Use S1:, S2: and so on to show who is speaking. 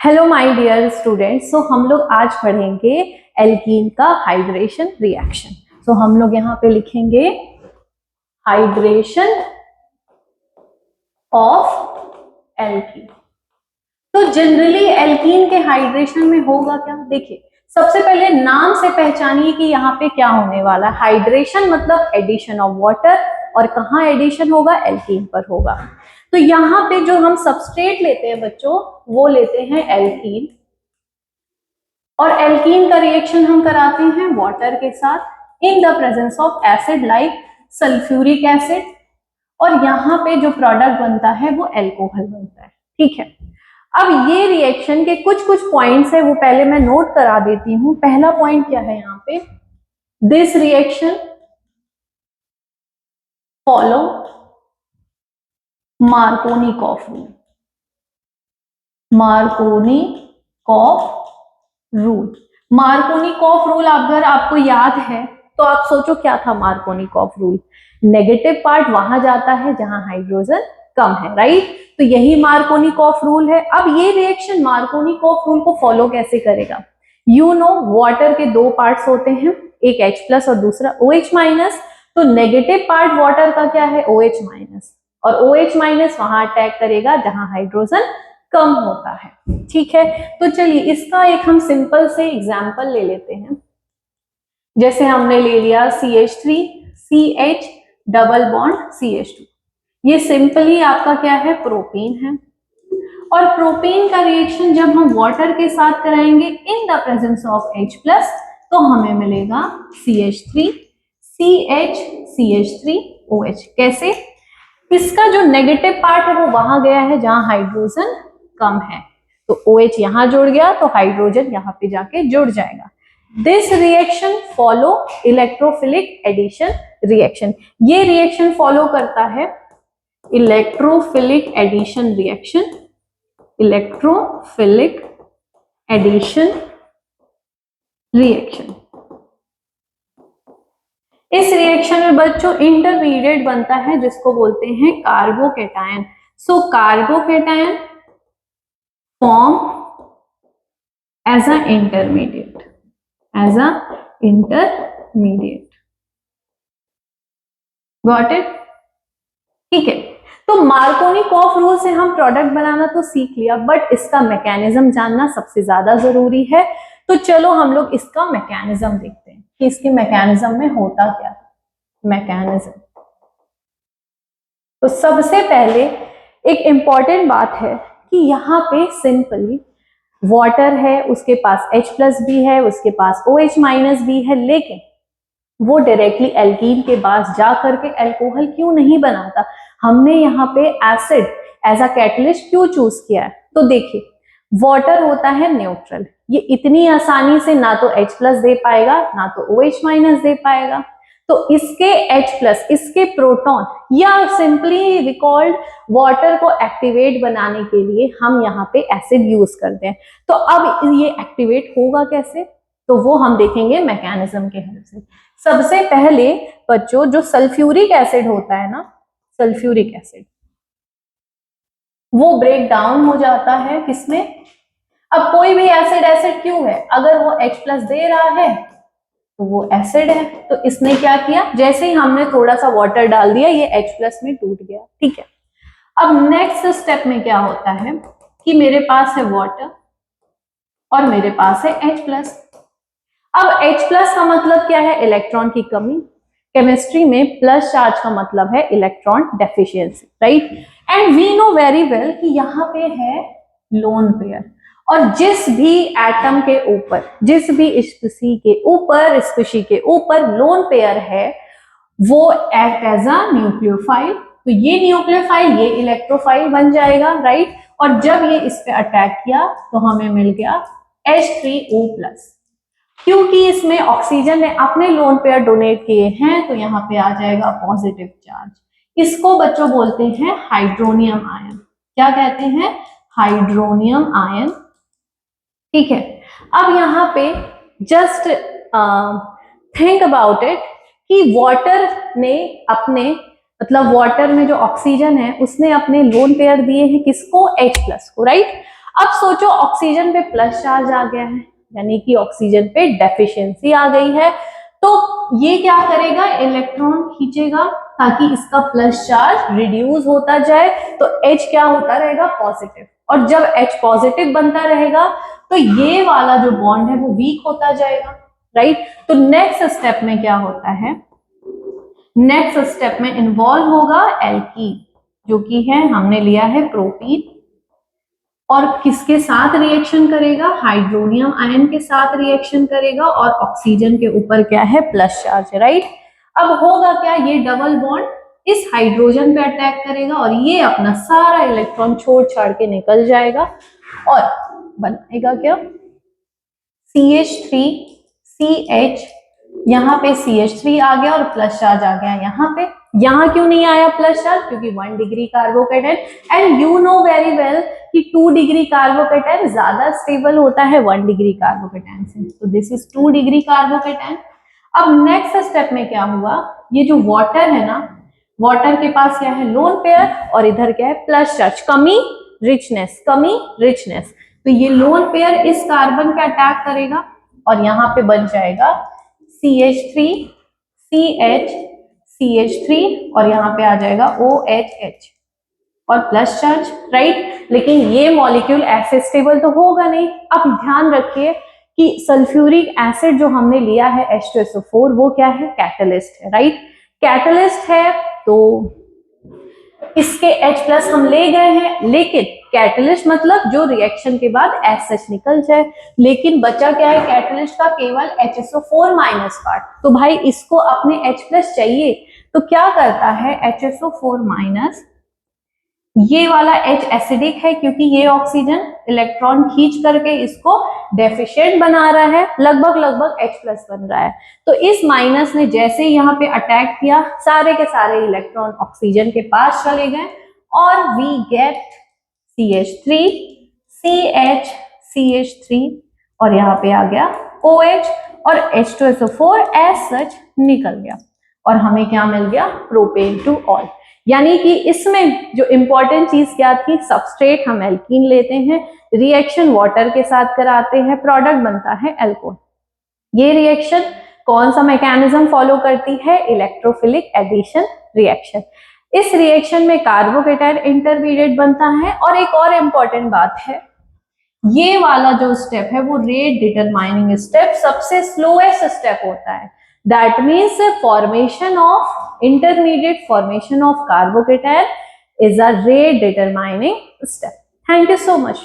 S1: Hello my dear students. So हम लोग आज पढ़ेंगे एल्कीन का हाइड्रेशन रिएक्शन। सो हम लोग यहाँ पे लिखेंगे हाइड्रेशन ऑफ एल्कीन। तो जनरली एल्कीन के हाइड्रेशन में होगा क्या, देखिए सबसे पहले नाम से पहचानिए कि यहाँ पे क्या होने वाला है। हाइड्रेशन मतलब एडिशन ऑफ वाटर, और कहाँ एडिशन होगा, एल्कीन पर होगा। तो यहाँ पे जो हम सबस्ट्रेट लेते हैं बच्चों, वो लेते हैं एल्कीन, और एल्कीन का रिएक्शन हम कराते हैं वाटर के साथ in the presence of acid like sulphuric acid, और यहाँ पे जो प्रोडक्ट बनता है वो एल्कोहल बनता है। ठीक है, अब ये रिएक्शन के कुछ कुछ पॉइंट्स है, वो पहले मैं नोट करा देती हूँ। पहला पॉइंट क्या है यहाँ पे, this reaction follow Markovnikov rule. Markovnikov rule, Markovnikov rule अगर आपको याद है तो आप सोचो क्या था मार्कोनिकॉफ रूल। नेगेटिव पार्ट वहां जाता है जहां हाइड्रोजन कम है, राइट। तो यही मार्कोनिकॉफ रूल है। अब ये रिएक्शन मार्कोनिकॉफ रूल को फॉलो कैसे करेगा, यू नो वाटर के दो पार्ट्स होते हैं, एक H+ और दूसरा OH-। तो नेगेटिव पार्ट वाटर का क्या है, OH-, और OH- वहां अटैक करेगा जहां हाइड्रोजन कम होता है। ठीक है, तो चलिए इसका एक हम सिंपल से एग्जांपल ले लेते हैं। जैसे हमने ले लिया CH3CH डबल बॉन्ड CH2, ये सिंपली आपका क्या है, प्रोपीन है। और प्रोपीन का रिएक्शन जब हम वाटर के साथ कराएंगे in the presence of H+, तो हमें मिलेगा CH3CH3OH। कैसे, इसका जो नेगेटिव पार्ट है वो वहां गया है जहां हाइड्रोजन कम है, तो OH यहां जुड़ गया तो हाइड्रोजन यहां पे जाके जुड़ जाएगा। This reaction follow electrophilic addition reaction. ये रिएक्शन फॉलो करता है electrophilic addition reaction, electrophilic addition reaction. इस रिएक्शन में बच्चों इंटरमीडिएट बनता है जिसको बोलते हैं carbocation. So carbocation form as a intermediate, as a intermediate. Got it, ठीक है। तो मार्कोनिकॉफ रूल से हम प्रोडक्ट बनाना तो सीख लिया, बट इसका मैकेनिज्म जानना सबसे ज्यादा जरूरी है। तो चलो हम लोग इसका मैकेनिज्म देखते हैं कि इसके मैकेनिज्म में होता क्या। मैकेनिज्म, तो सबसे पहले एक इंपॉर्टेंट बात है कि यहाँ पे सिंपली वाटर है, उसके पास H+ भी है, उसके पास OH- भी है, लेकिन वो डायरेक्टली एल्कीन के पास जा करके अल्कोहल क्यों नहीं बनाता। हमने यहाँ पे एसिड एज अ कैटलिस्ट क्यों चूज किया है, तो देखिए वाटर होता है न्यूट्रल, ये इतनी आसानी से ना तो H+ दे पाएगा ना तो OH- दे पाएगा। तो इसके H+, इसके प्रोटॉन, या सिंपली रिकॉल्ड वाटर को एक्टिवेट बनाने के लिए हम यहाँ पे एसिड यूज करते हैं। तो अब ये एक्टिवेट होगा कैसे, तो वो हम देखेंगे मैकेनिज्म के हेल्प से। सबसे पहले बच्चों जो सल्फ्यूरिक एसिड होता है ना, सल्फ्यूरिक एसिड वो ब्रेक डाउन हो जाता है किसमें। अब कोई भी एसिड एसिड क्यों है, अगर वो H+ दे रहा है तो वो एसिड है। तो इसने क्या किया, जैसे ही हमने थोड़ा सा वाटर डाल दिया ये H+ में टूट गया। ठीक है, अब नेक्स्ट स्टेप में क्या होता है कि मेरे पास है वाटर और मेरे पास है H+। अब H+ का मतलब क्या है, इलेक्ट्रॉन की कमी। केमिस्ट्री में प्लस चार्ज का मतलब है electron deficiency, right. And we know very well कि यहाँ पे है लोन पेयर, और जिस भी एटम के ऊपर, जिस भी स्पीशी के ऊपर लोन पेयर है वो एक्ट एज अ न्यूक्लियोफाइल। तो ये न्यूक्लियोफाइल ये इलेक्ट्रोफाइल बन जाएगा, राइट। और जब ये इस पे अटैक किया तो हमें मिल गया H3O+। क्योंकि इसमें ऑक्सीजन ने अपने लोन पेयर डोनेट किए हैं तो यहाँ पे आ जाएगा पॉजिटिव चार्ज। इसको बच्चों बोलते हैं हाइड्रोनियम आयन। क्या कहते हैं, हाइड्रोनियम आयन। ठीक है, अब यहाँ पे जस्ट थिंक अबाउट इट कि वाटर ने अपने, मतलब वाटर में जो ऑक्सीजन है उसने अपने लोन पेयर दिए हैं किसको, H+ को, राइट। अब सोचो ऑक्सीजन पे प्लस चार्ज आ गया है, यानी कि ऑक्सीजन पे डेफिशिएंसी आ गई है, तो ये क्या करेगा, इलेक्ट्रॉन खींचेगा ताकि इसका प्लस चार्ज रिड्यूस होता जाए, तो H क्या होता रहेगा, पॉजिटिव, और जब H पॉजिटिव बनता रहेगा तो ये वाला जो बॉन्ड है वो वीक होता जाएगा, राइट। तो नेक्स्ट स्टेप में क्या होता है, नेक्स्ट स्टेप में इन्वॉल्व होगा एल्कीन, जो कि है हमने लिया है प्रोपीन, और किसके साथ रिएक्शन करेगा, हाइड्रोनियम आयन के साथ रिएक्शन करेगा, और ऑक्सीजन के ऊपर क्या है, प्लस चार्ज है, राइट। अब होगा क्या, ये डबल बॉन्ड इस हाइड्रोजन पे अटैक करेगा और ये अपना सारा इलेक्ट्रॉन छोड़ छाड़ के निकल जाएगा और बनाएगा क्या, CH3 CH, यहाँ पे CH3 आ गया और प्लस चार्ज आ गया यहाँ पे। यहाँ क्यों नहीं आया प्लस चार्ज, क्योंकि 1 degree carbocation, and you know very well कि 2 डिग्री कार्बोकेटाइन ज्यादा स्टेबल होता है 1 डिग्री कार्बोकेटाइन से, तो दिस इज 2 डिग्री कार्बोकेटाइन। अब नेक्स्ट स्टेप में क्या हुआ, ये जो वाटर है ना, वाटर के पास क्या है, लोन पेयर, और इधर क्या है, प्लस चार्ज, कमी रिचनेस, कमी रिचनेस, तो ये लोन पेयर इस कार्बन पे अटैक करेगा और यहाँ पे बन जाएगा CH3 CH CH3 और यहाँ पे आ जाएगा OHH और प्लस चार्ज, राइट। लेकिन ये मॉलिक्यूल ऐसे स्टेबल तो होगा नहीं। अब ध्यान रखिए कि सल्फ्यूरिक एसिड जो हमने लिया है H2SO4 वो क्या है, कैटलिस्ट है, राइट। कैटलिस्ट है तो इसके H+ हम ले गए हैं, लेकिन कैटलिस्ट मतलब जो रिएक्शन के बाद एज सच निकल जाए, लेकिन बचा क्या है कैटलिस्ट का, केवल HSO4 माइनस पार्ट। तो भाई इसको अपने H+ चाहिए, तो क्या करता है HSO4 माइनस, ये वाला H एसिडिक है क्योंकि ये ऑक्सीजन इलेक्ट्रॉन खींच करके इसको डेफिशिएंट बना रहा है, लगभग H+ बन रहा है। तो इस माइनस ने जैसे यहाँ पे अटैक किया, सारे के सारे इलेक्ट्रॉन ऑक्सीजन के पास चले गए और we get CH3 CH CH3 और यहाँ पे आ गया OH और H2SO4 एज सच निकल गया और हमें क्या मिल गया, प्रोपेन टू ऑल। यानी कि इसमें जो इंपॉर्टेंट चीज क्या थी, सबस्ट्रेट हम एल्कीन लेते हैं, रिएक्शन वाटर के साथ कराते हैं, प्रोडक्ट बनता है एल्कोहल। ये रिएक्शन कौन सा मैकेनिज्म फॉलो करती है, इलेक्ट्रोफिलिक एडिशन रिएक्शन। इस रिएक्शन में कार्बोकेटाइन इंटरमीडिएट बनता है और एक और इंपॉर्टेंट बात है, ये वाला जो स्टेप है वो रेट डिटरमाइनिंग स्टेप सबसे स्लोएस्ट स्टेप होता है। That means formation of intermediate formation of carbocation is a rate determining step. Thank you so much.